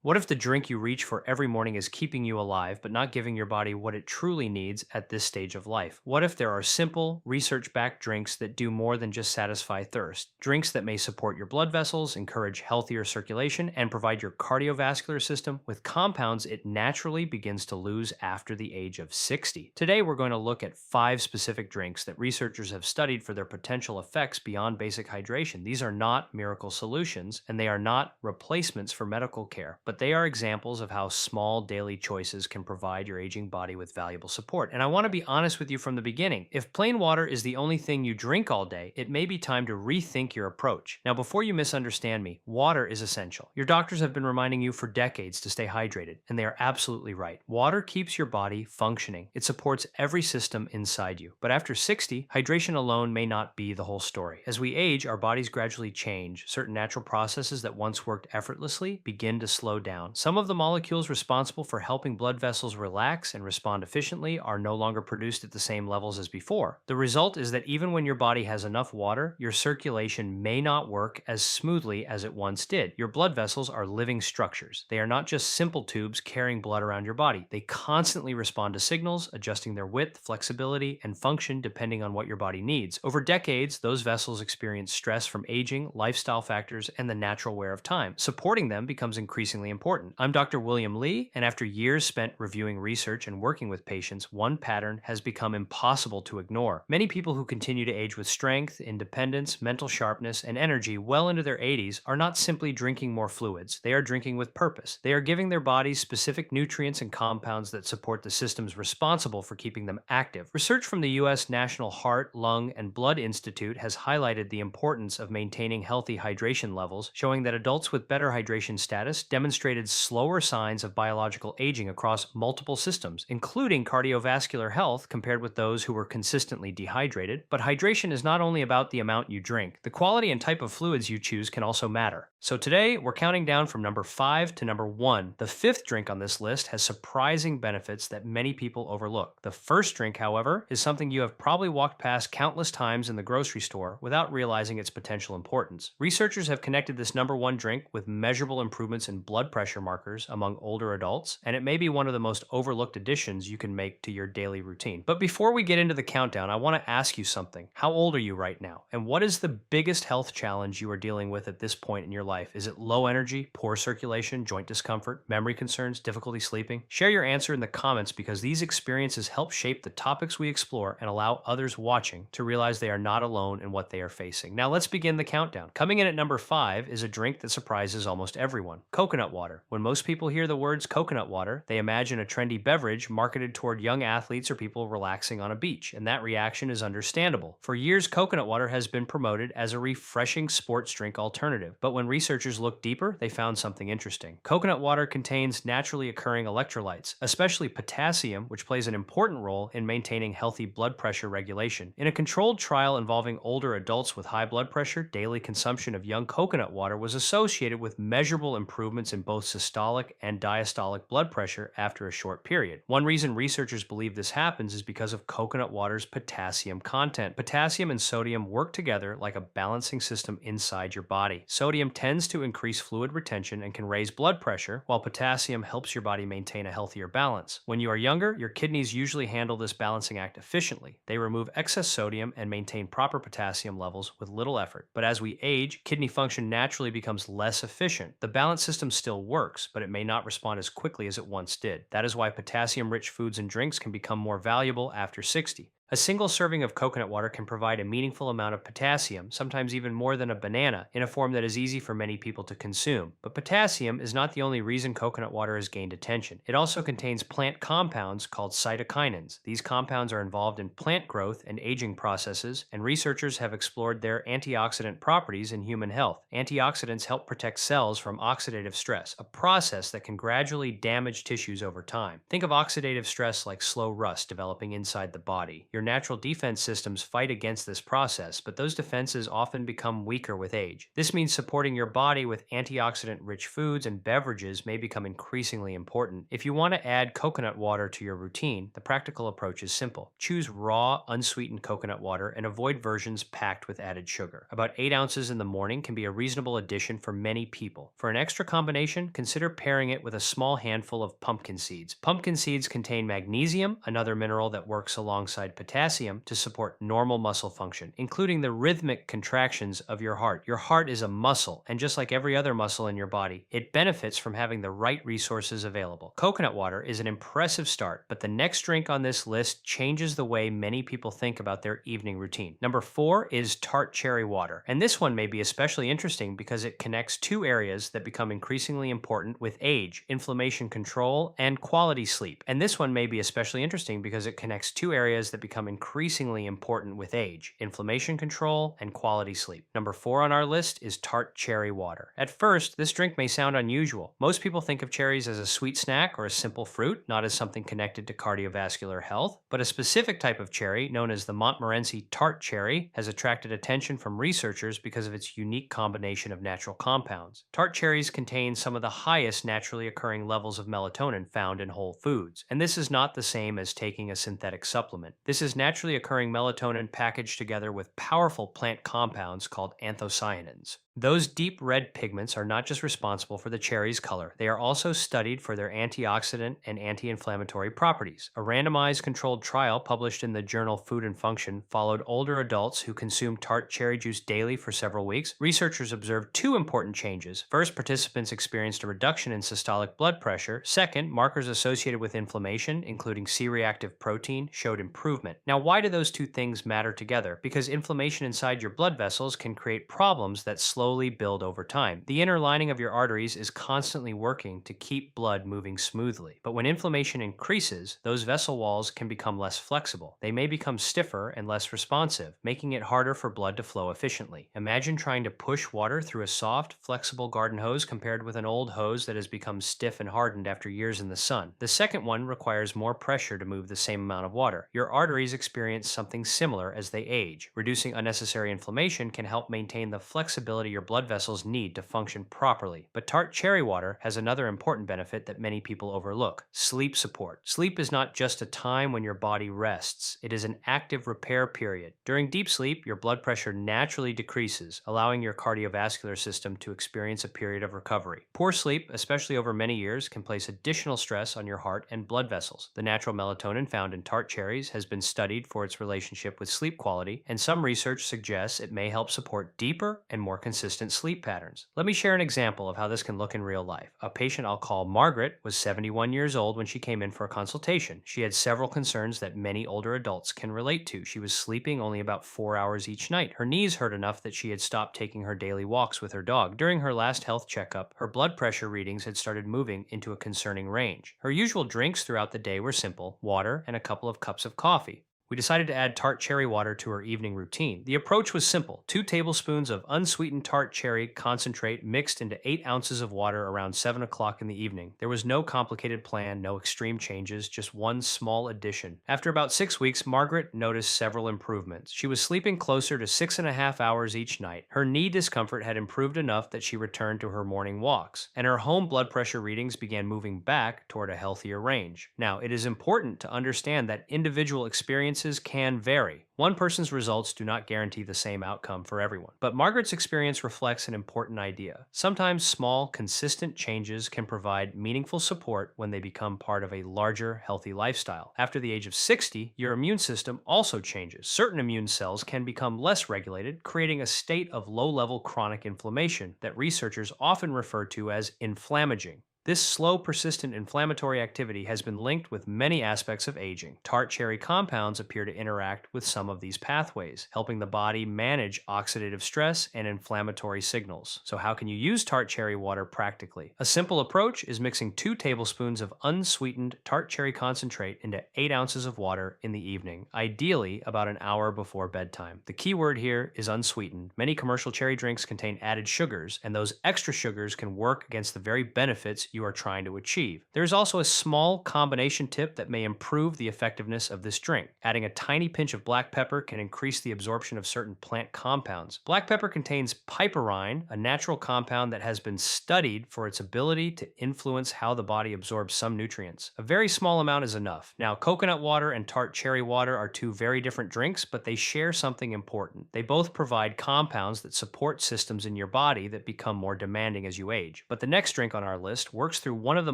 What if the drink you reach for every morning is keeping you alive, but not giving your body what it truly needs at this stage of life? What if there are simple, research backed drinks that do more than just satisfy thirst? Drinks that may support your blood vessels, encourage healthier circulation, and provide your cardiovascular system with compounds it naturally begins to lose after the age of 60. Today, we're going to look at 5 specific drinks that researchers have studied for their potential effects beyond basic hydration. These are not miracle solutions, and they are not replacements for medical care, but they are examples of how small daily choices can provide your aging body with valuable support. And I want to be honest with you from the beginning. If plain water is the only thing you drink all day, it may be time to rethink your approach. Now, before you misunderstand me, water is essential. Your doctors have been reminding you for decades to stay hydrated, and they are absolutely right. Water keeps your body functioning. It supports every system inside you. But after 60, hydration alone may not be the whole story. As we age, our bodies gradually change. Certain natural processes that once worked effortlessly begin to slow down. Some of the molecules responsible for helping blood vessels relax and respond efficiently are no longer produced at the same levels as before. The result is that even when your body has enough water, your circulation may not work as smoothly as it once did. Your blood vessels are living structures. They are not just simple tubes carrying blood around your body. They constantly respond to signals, adjusting their width, flexibility, and function depending on what your body needs. Over decades, those vessels experience stress from aging, lifestyle factors, and the natural wear of time. Supporting them becomes increasingly important. I'm Dr. William Lee, and after years spent reviewing research and working with patients, one pattern has become impossible to ignore. Many people who continue to age with strength, independence, mental sharpness, and energy well into their 80s are not simply drinking more fluids. They are drinking with purpose. They are giving their bodies specific nutrients and compounds that support the systems responsible for keeping them active. Research from the U.S. National Heart, Lung, and Blood Institute has highlighted the importance of maintaining healthy hydration levels, showing that adults with better hydration status demonstrated slower signs of biological aging across multiple systems, including cardiovascular health compared with those who were consistently dehydrated. But hydration is not only about the amount you drink. The quality and type of fluids you choose can also matter. So today, we're counting down from number 5 to number 1. The 5th drink on this list has surprising benefits that many people overlook. The first drink, however, is something you have probably walked past countless times in the grocery store without realizing its potential importance. Researchers have connected this number 1 drink with measurable improvements in blood pressure markers among older adults, and it may be one of the most overlooked additions you can make to your daily routine. But before we get into the countdown, I want to ask you something. How old are you right now? And what is the biggest health challenge you are dealing with at this point in your life? Is it low energy, poor circulation, joint discomfort, memory concerns, difficulty sleeping? Share your answer in the comments because these experiences help shape the topics we explore and allow others watching to realize they are not alone in what they are facing. Now let's begin the countdown. Coming in at number 5 is a drink that surprises almost everyone: coconut water. When most people hear the words coconut water, they imagine a trendy beverage marketed toward young athletes or people relaxing on a beach, and that reaction is understandable. For years, coconut water has been promoted as a refreshing sports drink alternative, but when researchers looked deeper, they found something interesting. Coconut water contains naturally occurring electrolytes, especially potassium, which plays an important role in maintaining healthy blood pressure regulation. In a controlled trial involving older adults with high blood pressure, daily consumption of young coconut water was associated with measurable improvements in both systolic and diastolic blood pressure after a short period. One reason researchers believe this happens is because of coconut water's potassium content. Potassium and sodium work together like a balancing system inside your body. Sodium tends to increase fluid retention and can raise blood pressure, while potassium helps your body maintain a healthier balance. When you are younger, your kidneys usually handle this balancing act efficiently. They remove excess sodium and maintain proper potassium levels with little effort. But as we age, kidney function naturally becomes less efficient. The balance system still works, but it may not respond as quickly as it once did. That is why potassium-rich foods and drinks can become more valuable after 60. A single serving of coconut water can provide a meaningful amount of potassium, sometimes even more than a banana, in a form that is easy for many people to consume. But potassium is not the only reason coconut water has gained attention. It also contains plant compounds called cytokinins. These compounds are involved in plant growth and aging processes, and researchers have explored their antioxidant properties in human health. Antioxidants help protect cells from oxidative stress, a process that can gradually damage tissues over time. Think of oxidative stress like slow rust developing inside the body. Your Your natural defense systems fight against this process, but those defenses often become weaker with age. This means supporting your body with antioxidant-rich foods and beverages may become increasingly important. If you want to add coconut water to your routine, the practical approach is simple. Choose raw, unsweetened coconut water and avoid versions packed with added sugar. About 8 ounces in the morning can be a reasonable addition for many people. For an extra combination, consider pairing it with a small handful of pumpkin seeds. Pumpkin seeds contain magnesium, another mineral that works alongside potassium to support normal muscle function, including the rhythmic contractions of your heart. Your heart is a muscle, and just like every other muscle in your body, it benefits from having the right resources available. Coconut water is an impressive start, but the next drink on this list changes the way many people think about their evening routine. Number 4 is Tart cherry water, and this one may be especially interesting because it connects two areas that become increasingly important with age: inflammation control and quality sleep. And this one may be especially interesting because it connects two areas that become increasingly important with age: inflammation control and quality sleep. Number 4 on our list is Tart cherry water. At first, this drink may sound unusual. Most people think of cherries as a sweet snack or a simple fruit, not as something connected to cardiovascular health. But a specific type of cherry, known as the Montmorency tart cherry, has attracted attention from researchers because of its unique combination of natural compounds. Tart cherries contain some of the highest naturally occurring levels of melatonin found in whole foods, and this is not the same as taking a synthetic supplement. This is naturally occurring melatonin packaged together with powerful plant compounds called anthocyanins. Those deep red pigments are not just responsible for the cherry's color, they are also studied for their antioxidant and anti-inflammatory properties. A randomized controlled trial published in the journal Food and Function followed older adults who consumed tart cherry juice daily for several weeks. Researchers observed two important changes. First, participants experienced a reduction in systolic blood pressure. Second, markers associated with inflammation, including C-reactive protein, showed improvement. Now, why do those two things matter together? Because inflammation inside your blood vessels can create problems that slowly build over time. The inner lining of your arteries is constantly working to keep blood moving smoothly. But when inflammation increases, those vessel walls can become less flexible. They may become stiffer and less responsive, making it harder for blood to flow efficiently. Imagine trying to push water through a soft, flexible garden hose compared with an old hose that has become stiff and hardened after years in the sun. The second one requires more pressure to move the same amount of water. Your arteries experience something similar as they age. Reducing unnecessary inflammation can help maintain the flexibility your blood vessels need to function properly. But tart cherry water has another important benefit that many people overlook: sleep support. Sleep is not just a time when your body rests, it is an active repair period. During deep sleep, your blood pressure naturally decreases, allowing your cardiovascular system to experience a period of recovery. Poor sleep, especially over many years, can place additional stress on your heart and blood vessels. The natural melatonin found in tart cherries has been studied for its relationship with sleep quality, and some research suggests it may help support deeper and more consistent sleep patterns. Let me share an example of how this can look in real life. A patient I'll call Margaret was 71 years old when she came in for a consultation. She had several concerns that many older adults can relate to. She was sleeping only about 4 hours each night. Her knees hurt enough that she had stopped taking her daily walks with her dog. During her last health checkup, her blood pressure readings had started moving into a concerning range. Her usual drinks throughout the day were simple: water and a couple of cups of coffee. We decided to add tart cherry water to her evening routine. The approach was simple: 2 tablespoons of unsweetened tart cherry concentrate mixed into 8 ounces of water around 7 o'clock in the evening. There was no complicated plan, no extreme changes, just one small addition. After about 6 weeks, Margaret noticed several improvements. She was sleeping closer to 6.5 hours each night. Her knee discomfort had improved enough that she returned to her morning walks, and her home blood pressure readings began moving back toward a healthier range. Now, it is important to understand that individual experiences can vary. One person's results do not guarantee the same outcome for everyone. But Margaret's experience reflects an important idea. Sometimes small, consistent changes can provide meaningful support when they become part of a larger, healthy lifestyle. After the age of 60, your immune system also changes. Certain immune cells can become less regulated, creating a state of low-level chronic inflammation that researchers often refer to as inflammaging. This slow, persistent inflammatory activity has been linked with many aspects of aging. Tart cherry compounds appear to interact with some of these pathways, helping the body manage oxidative stress and inflammatory signals. So how can you use tart cherry water practically? A simple approach is mixing 2 tablespoons of unsweetened tart cherry concentrate into 8 ounces of water in the evening, ideally about an hour before bedtime. The key word here is unsweetened. Many commercial cherry drinks contain added sugars, and those extra sugars can work against the very benefits you you are trying to achieve. There's also a small combination tip that may improve the effectiveness of this drink. Adding a tiny pinch of black pepper can increase the absorption of certain plant compounds. Black pepper contains piperine, a natural compound that has been studied for its ability to influence how the body absorbs some nutrients. A very small amount is enough. Now, coconut water and Tart cherry water are two very different drinks, but they share something important. They both provide compounds that support systems in your body that become more demanding as you age. But the next drink on our list works through one of the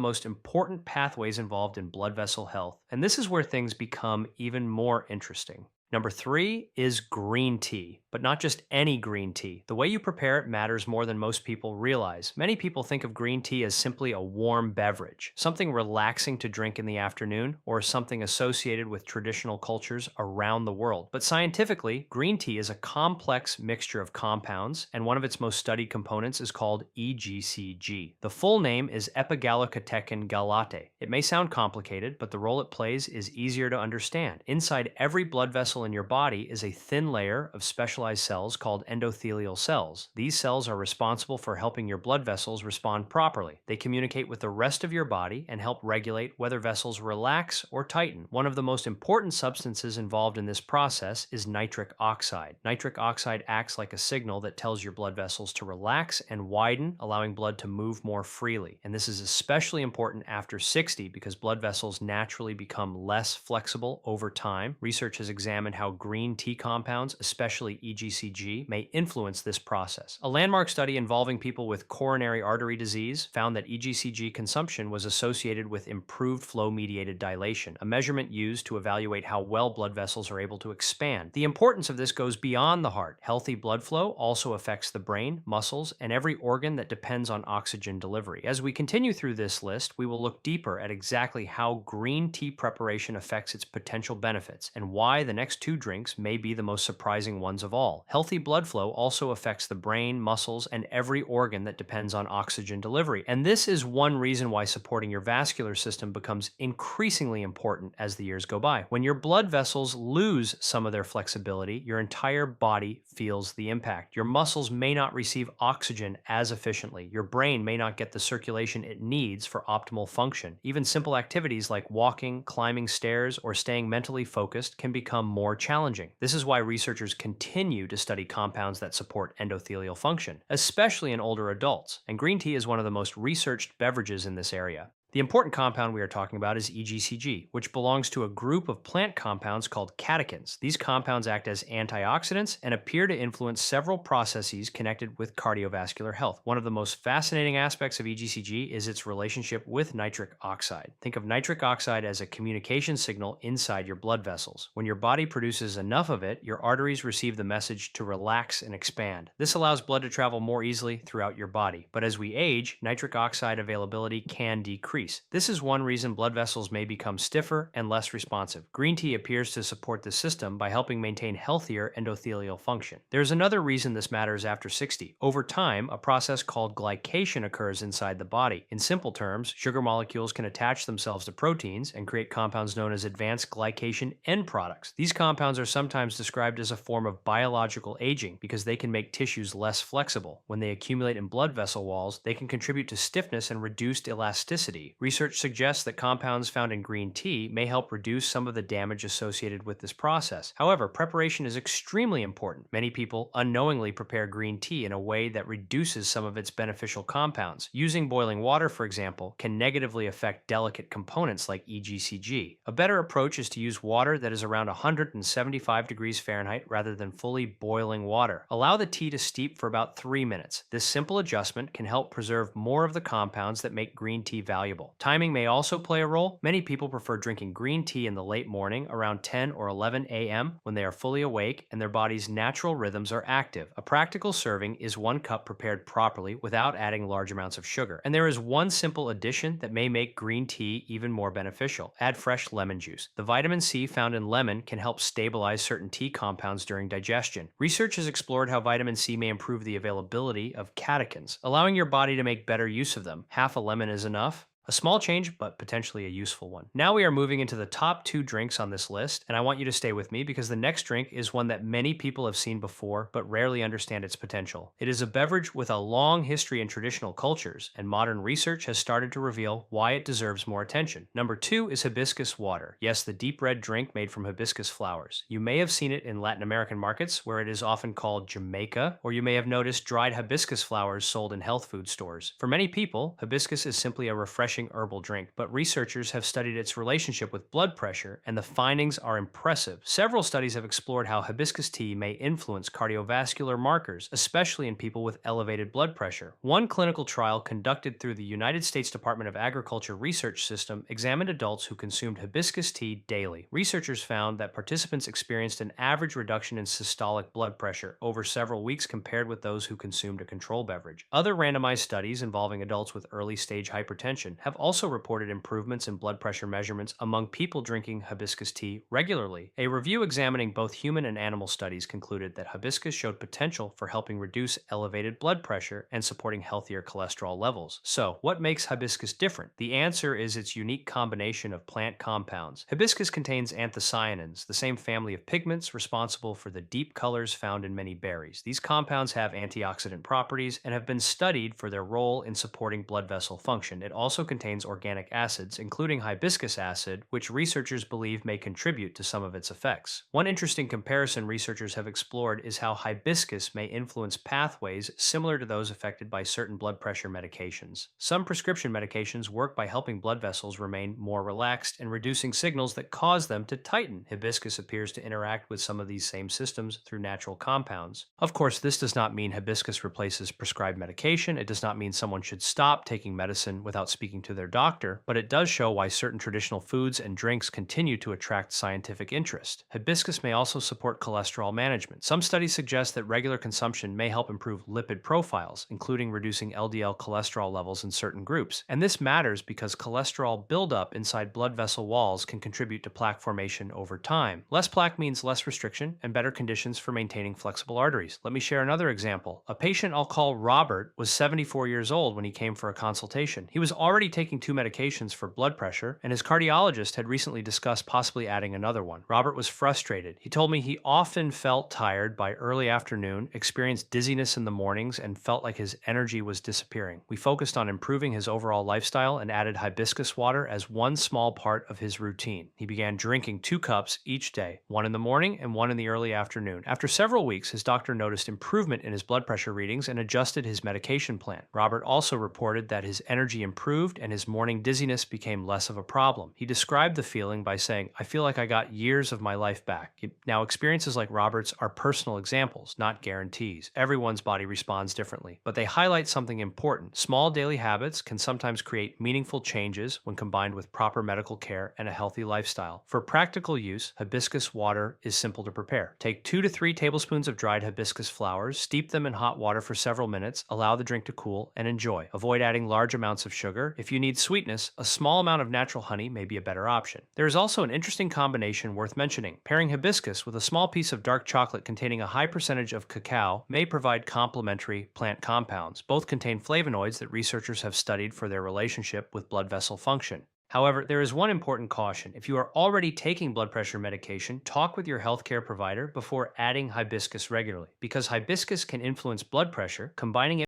most important pathways involved in blood vessel health, and this is where things become even more interesting. Number 3 is green tea, but not just any green tea. The way you prepare it matters more than most people realize. Many people think of green tea as simply a warm beverage, something relaxing to drink in the afternoon, or something associated with traditional cultures around the world. But scientifically, green tea is a complex mixture of compounds, and one of its most studied components is called EGCG. The full name is epigallocatechin gallate. It may sound complicated, but the role it plays is easier to understand. Inside every blood vessel in your body is a thin layer of specialized cells called endothelial cells. These cells are responsible for helping your blood vessels respond properly. They communicate with the rest of your body and help regulate whether vessels relax or tighten. One of the most important substances involved in this process is nitric oxide. Nitric oxide acts like a signal that tells your blood vessels to relax and widen, allowing blood to move more freely. And this is especially important after 60 because blood vessels naturally become less flexible over time. Research has examined how green tea compounds, especially EGCG, may influence this process. A landmark study involving people with coronary artery disease found that EGCG consumption was associated with improved flow-mediated dilation, a measurement used to evaluate how well blood vessels are able to expand. The importance of this goes beyond the heart. Healthy blood flow also affects the brain, muscles, and every organ that depends on oxygen delivery. As we continue through this list, we will look deeper at exactly how green tea preparation affects its potential benefits and why the next two drinks may be the most surprising ones of all. Healthy blood flow also affects the brain, muscles, and every organ that depends on oxygen delivery. And this is one reason why supporting your vascular system becomes increasingly important as the years go by. When your blood vessels lose some of their flexibility, your entire body feels the impact. Your muscles may not receive oxygen as efficiently. Your brain may not get the circulation it needs for optimal function. Even simple activities like walking, climbing stairs, or staying mentally focused can become more challenging. This is why researchers continue to study compounds that support endothelial function, especially in older adults, and green tea is one of the most researched beverages in this area. The important compound we are talking about is EGCG, which belongs to a group of plant compounds called catechins. These compounds act as antioxidants and appear to influence several processes connected with cardiovascular health. One of the most fascinating aspects of EGCG is its relationship with nitric oxide. Think of nitric oxide as a communication signal inside your blood vessels. When your body produces enough of it, your arteries receive the message to relax and expand. This allows blood to travel more easily throughout your body. But as we age, nitric oxide availability can decrease. This is one reason blood vessels may become stiffer and less responsive. Green tea appears to support the system by helping maintain healthier endothelial function. There's another reason this matters after 60. Over time, a process called glycation occurs inside the body. In simple terms, sugar molecules can attach themselves to proteins and create compounds known as advanced glycation end products. These compounds are sometimes described as a form of biological aging because they can make tissues less flexible. When they accumulate in blood vessel walls, they can contribute to stiffness and reduced elasticity. Research suggests that compounds found in green tea may help reduce some of the damage associated with this process. However, preparation is extremely important. Many people unknowingly prepare green tea in a way that reduces some of its beneficial compounds. Using boiling water, for example, can negatively affect delicate components like EGCG. A better approach is to use water that is around 175 degrees Fahrenheit rather than fully boiling water. Allow the tea to steep for about 3 minutes. This simple adjustment can help preserve more of the compounds that make green tea valuable. Timing may also play a role. Many people prefer drinking green tea in the late morning around 10 or 11 a.m. when they are fully awake and their body's natural rhythms are active. A practical serving is 1 cup prepared properly without adding large amounts of sugar. And there is one simple addition that may make green tea even more beneficial. Add fresh lemon juice. The vitamin C found in lemon can help stabilize certain tea compounds during digestion. Research has explored how vitamin C may improve the availability of catechins, allowing your body to make better use of them. Half a lemon is enough. A small change, but potentially a useful one. Now we are moving into the top two drinks on this list, and I want you to stay with me because the next drink is one that many people have seen before but rarely understand its potential. It is a beverage with a long history in traditional cultures, and modern research has started to reveal why it deserves more attention. Number two is hibiscus water. Yes, the deep red drink made from hibiscus flowers. You may have seen it in Latin American markets where it is often called Jamaica, or you may have noticed dried hibiscus flowers sold in health food stores. For many people, hibiscus is simply a refreshing herbal drink, but researchers have studied its relationship with blood pressure, and the findings are impressive. Several studies have explored how hibiscus tea may influence cardiovascular markers, especially in people with elevated blood pressure. One clinical trial conducted through the United States Department of Agriculture Research System examined adults who consumed hibiscus tea daily. Researchers found that participants experienced an average reduction in systolic blood pressure over several weeks compared with those who consumed a control beverage. Other randomized studies involving adults with early stage hypertension have also reported improvements in blood pressure measurements among people drinking hibiscus tea regularly. A review examining both human and animal studies concluded that hibiscus showed potential for helping reduce elevated blood pressure and supporting healthier cholesterol levels. So, what makes hibiscus different? The answer is its unique combination of plant compounds. Hibiscus contains anthocyanins, the same family of pigments responsible for the deep colors found in many berries. These compounds have antioxidant properties and have been studied for their role in supporting blood vessel function. It also contains organic acids, including hibiscus acid, which researchers believe may contribute to some of its effects. One interesting comparison researchers have explored is how hibiscus may influence pathways similar to those affected by certain blood pressure medications. Some prescription medications work by helping blood vessels remain more relaxed and reducing signals that cause them to tighten. Hibiscus appears to interact with some of these same systems through natural compounds. Of course, this does not mean hibiscus replaces prescribed medication. It does not mean someone should stop taking medicine without speaking to their doctor, but it does show why certain traditional foods and drinks continue to attract scientific interest. Hibiscus may also support cholesterol management. Some studies suggest that regular consumption may help improve lipid profiles, including reducing LDL cholesterol levels in certain groups. And this matters because cholesterol buildup inside blood vessel walls can contribute to plaque formation over time. Less plaque means less restriction and better conditions for maintaining flexible arteries. Let me share another example. A patient I'll call Robert was 74 years old when he came for a consultation. He was already taking two medications for blood pressure, and his cardiologist had recently discussed possibly adding another one. Robert was frustrated. He told me he often felt tired by early afternoon, experienced dizziness in the mornings, and felt like his energy was disappearing. We focused on improving his overall lifestyle and added hibiscus water as one small part of his routine. He began drinking 2 cups each day, one in the morning and one in the early afternoon. After several weeks, his doctor noticed improvement in his blood pressure readings and adjusted his medication plan. Robert also reported that his energy improved and his morning dizziness became less of a problem. He described the feeling by saying, "I feel like I got years of my life back." Now, experiences like Robert's are personal examples, not guarantees. Everyone's body responds differently, but they highlight something important. Small daily habits can sometimes create meaningful changes when combined with proper medical care and a healthy lifestyle. For practical use, hibiscus water is simple to prepare. Take 2 to 3 tablespoons of dried hibiscus flowers, steep them in hot water for several minutes, allow the drink to cool, and enjoy. Avoid adding large amounts of sugar. If you need sweetness, a small amount of natural honey may be a better option. There is also an interesting combination worth mentioning. Pairing hibiscus with a small piece of dark chocolate containing a high percentage of cacao may provide complementary plant compounds. Both contain flavonoids that researchers have studied for their relationship with blood vessel function. However, there is one important caution. If you are already taking blood pressure medication, talk with your healthcare provider before adding hibiscus regularly, because hibiscus can influence blood pressure. Combining it